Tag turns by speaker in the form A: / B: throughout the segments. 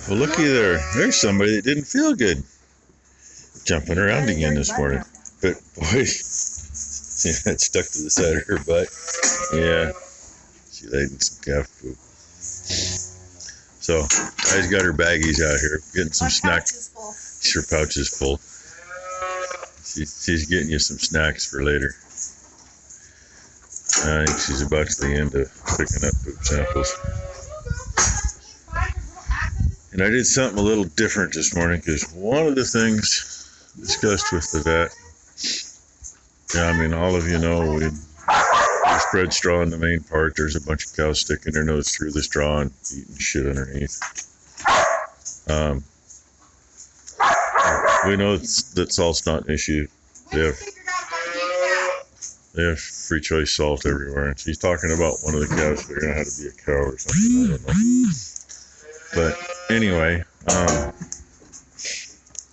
A: Well, looky there. There's somebody that didn't feel good jumping around again this morning. But boy, yeah, it stuck to the side of her butt. Yeah, she laid in some calf poop. So, I's got her baggies out here, getting some snacks. Her pouch is full. She's getting you some snacks for later. I think she's about to the end of picking up poop samples. And I did something a little different this morning because one of the things discussed with the vet, yeah, I mean, all of you know, we spread straw in the main part. There's a bunch of cows sticking their nose through the straw and eating shit underneath. We know that salt's not an issue. They have free choice salt everywhere. And she's talking about one of the cows figuring out how to be a cow or something. I don't know. But anyway,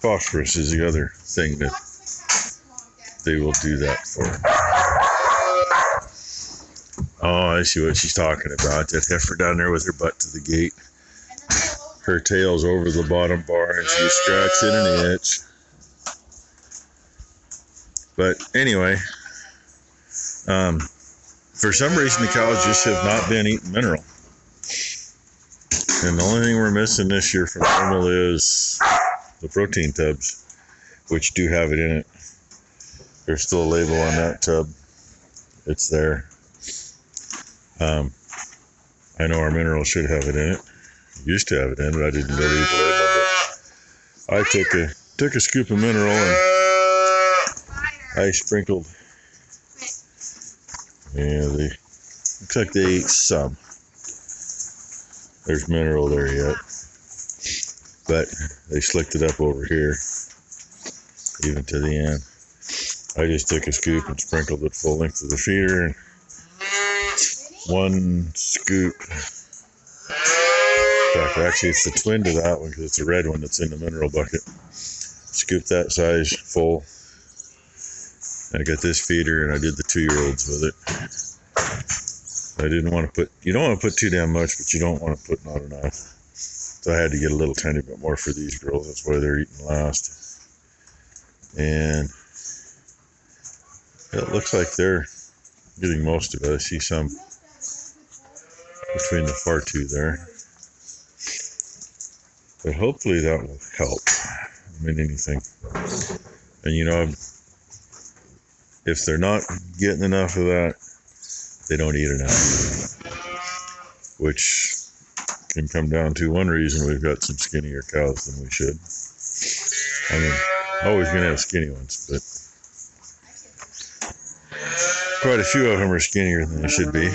A: phosphorus is the other thing that they will do that for. Oh, I see what she's talking about. That heifer down there with her butt to the gate. Her tail's over the bottom bar and she's scratching an itch. But anyway, for some reason the cows just have not been eating mineral. And the only thing we're missing this year from normal is the protein tubs, which do have it in it. There's still a label on that tub. It's there. I know our mineral should have it in it. It used to have it in it, but I didn't go read the label. But I took a scoop of mineral and I sprinkled. Yeah, looks like they ate some. There's mineral there yet, but they slicked it up over here, even to the end. I just took a scoop and sprinkled it full length of the feeder, and one scoop. In fact, actually, it's the twin to that one because it's a red one that's in the mineral bucket. Scoop that size full. I got this feeder, and I did the 2-year-olds with it. I didn't want to put, you don't want to put too damn much, but you don't want to put not enough. So I had to get a little tiny bit more for these girls. That's why they're eating last. And it looks like they're getting most of it. I see some between the far two there. But hopefully that will help. I mean, anything. And you know, if they're not getting enough of that, they don't eat enough, which can come down to one reason we've got some skinnier cows than we should. I mean, always gonna have skinny ones, but quite a few of them are skinnier than they should be.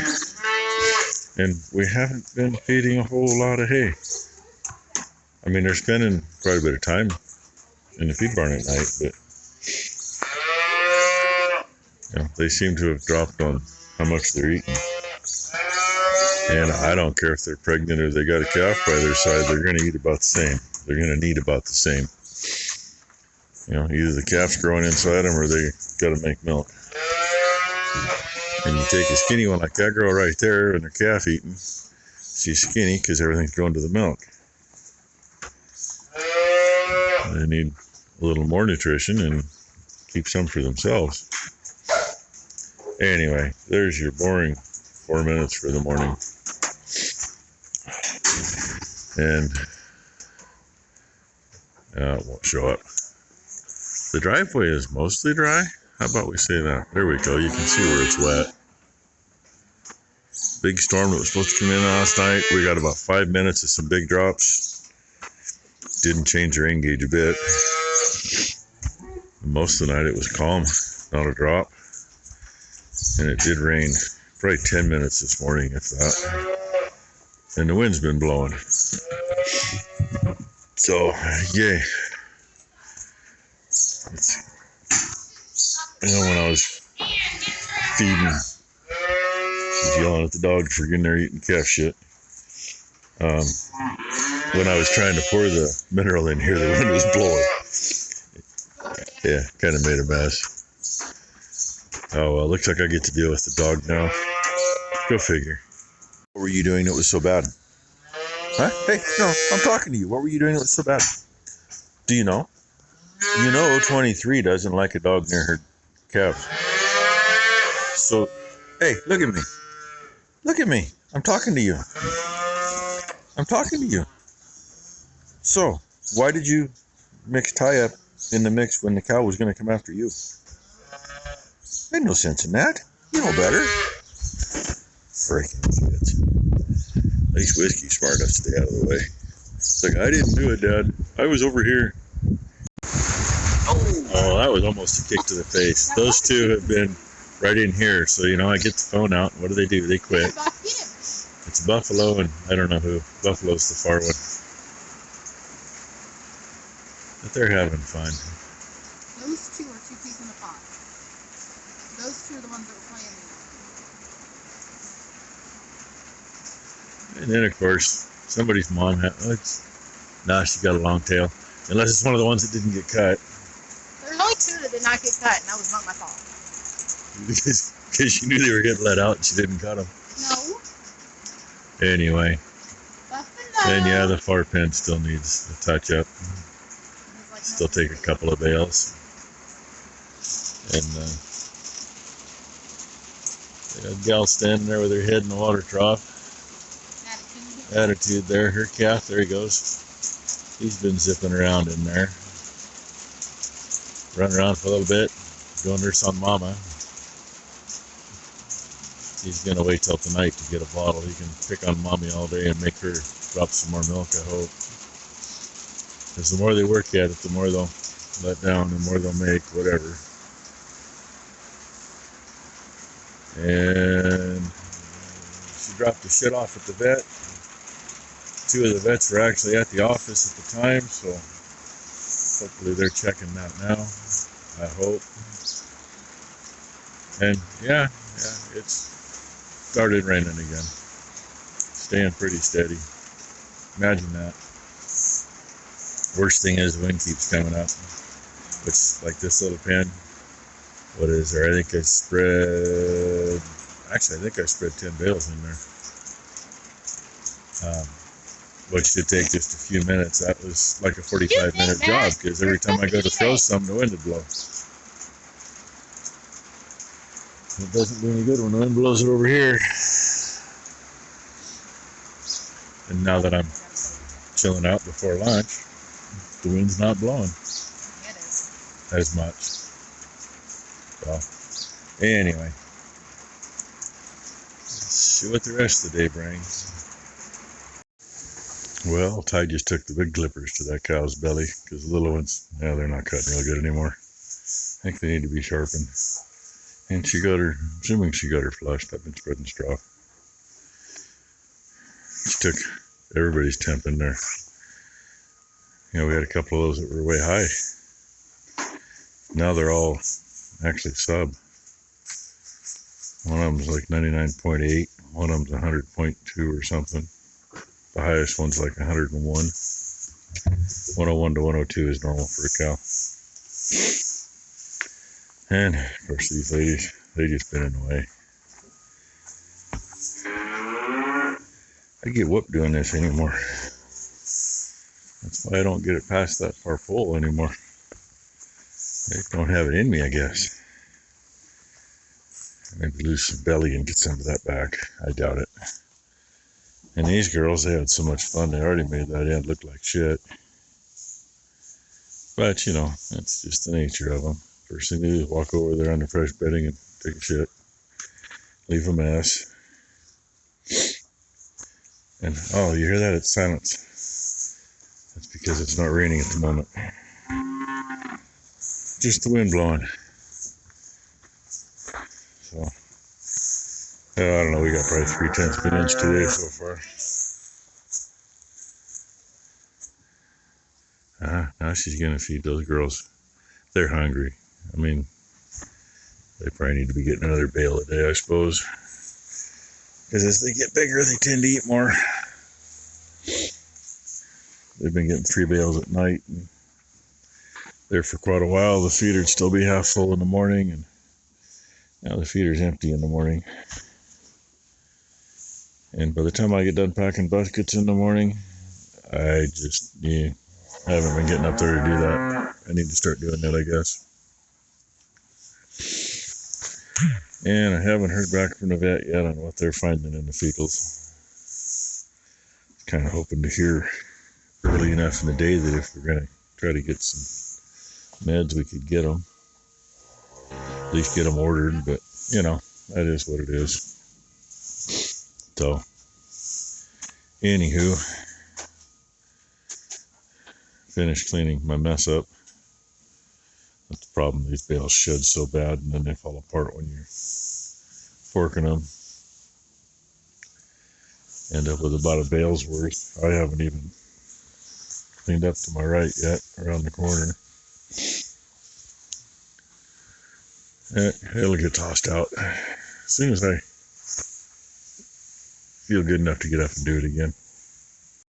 A: And we haven't been feeding a whole lot of hay. I mean, they're spending quite a bit of time in the feed barn at night, but you know, they seem to have dropped on how much they're eating. And I don't care if they're pregnant or they got a calf by their side, they're going to eat about the same. They're going to need about the same. You know, either the calf's growing inside them or they got to make milk. And you take a skinny one like that girl right there and her calf eating. She's skinny because everything's going to the milk. They need a little more nutrition and keep some for themselves. Anyway, there's your boring 4 minutes for the morning. And it won't show up. The driveway is mostly dry. How about we say that? There we go. You can see where it's wet. Big storm that was supposed to come in last night. We got about 5 minutes of some big drops. Didn't change the rain gauge a bit. Most of the night it was calm, not a drop. And it did rain probably 10 minutes this morning, if that. And the wind's been blowing. So, yay. You know, when I was feeding, she's yelling at the dog for getting there eating calf shit. When I was trying to pour the mineral in here, the wind was blowing. Yeah, kind of made a mess. Oh, well, looks like I get to deal with the dog now. Go figure. What were you doing that was so bad? Huh? Hey, no, I'm talking to you. What were you doing that was so bad? Do you know? You know 23 doesn't like a dog near her calves. So, hey, look at me. Look at me. I'm talking to you. I'm talking to you. So, why did you mix tie up in the mix when the cow was going to come after you? Made no sense in that. You know better. Freaking kids. At least Whiskey's smart enough to stay out of the way. It's like, I didn't do it, Dad. I was over here. Oh, that was almost a kick to the face. Those two have been right in here. So, you know, I get the phone out. What do? They quit. It's Buffalo and I don't know who. Buffalo's the far one. But they're having fun.
B: Those two are two peas in a pod. Those two are the ones that were playing.
A: And then, of course, somebody's mom had... Nah, she got a long tail. Unless it's one of the ones that didn't get cut.
B: There's only two that did not get cut, and that was not my fault.
A: Because she knew they were getting let out and she didn't cut them.
B: No.
A: Anyway.
B: Buffalo.
A: And yeah, the far pen still needs a touch up. Still take a couple of bales. And a gal standing there with her head in the water trough. Attitude there. Her calf, there he goes. He's been zipping around in there. Running around for a little bit. Go nurse on mama. He's going to wait till tonight to get a bottle. He can pick on mommy all day and make her drop some more milk, I hope. Because the more they work at it, the more they'll let down, the more they'll make, whatever. And she dropped the shit off at the vet. Two of the vets were actually at the office at the time, so hopefully they're checking that now, I hope. And yeah, it's started raining again. Staying pretty steady. Imagine that. Worst thing is the wind keeps coming up. Which, like this little pen, what is there? I think I spread 10 bales in there. Which should take just a few minutes. That was like a 45-minute job, because every time I go to throw some, the wind would blow. It doesn't do any good when the wind blows it over here. And now that I'm chilling out before lunch, the wind's not blowing as much. So, anyway, let's see what the rest of the day brings. Well, Ty just took the big clippers to that cow's belly, because the little ones, yeah, they're not cutting real good anymore. I think they need to be sharpened. And she got her, assuming she got her flushed. I've been spreading straw. She took everybody's temp in there. You know, we had a couple of those that were way high. Now they're all actually sub. One of them's like 99.8. One of them's 100.2 or something. The highest one's like 101. 101 to 102 is normal for a cow. And, of course, these ladies, they just been in the way. I get whooped doing this anymore. That's why I don't get it past that far pole anymore. I don't have it in me, I guess. Maybe lose some belly and get some of that back. I doubt it. And these girls, they had so much fun. They already made that end look like shit. But, you know, that's just the nature of them. First thing they do is walk over there under fresh bedding and take a shit. Leave a mess. And, oh, you hear that? It's silence. That's because it's not raining at the moment. Just the wind blowing. So, I don't know, we got probably 3/10 of an inch today so far. Now she's going to feed those girls. They're hungry. I mean, they probably need to be getting another bale a day, I suppose. Because as they get bigger, they tend to eat more. They've been getting 3 bales at night. And there for quite a while. The feeder'd still be half full in the morning. And now the feeder's empty in the morning. And by the time I get done packing buckets in the morning, I just haven't been getting up there to do that. I need to start doing that, I guess. And I haven't heard back from the vet yet on what they're finding in the fetals. Kind of hoping to hear early enough in the day that if we're going to try to get some meds, we could get them. At least get them ordered, but that is what it is. So, anywho, finished cleaning my mess up. That's the problem. These bales shed so bad and then they fall apart when you're forking them. End up with about a bale's worth. I haven't even cleaned up to my right yet, around the corner. It'll get tossed out as soon as I feel good enough to get up and do it again.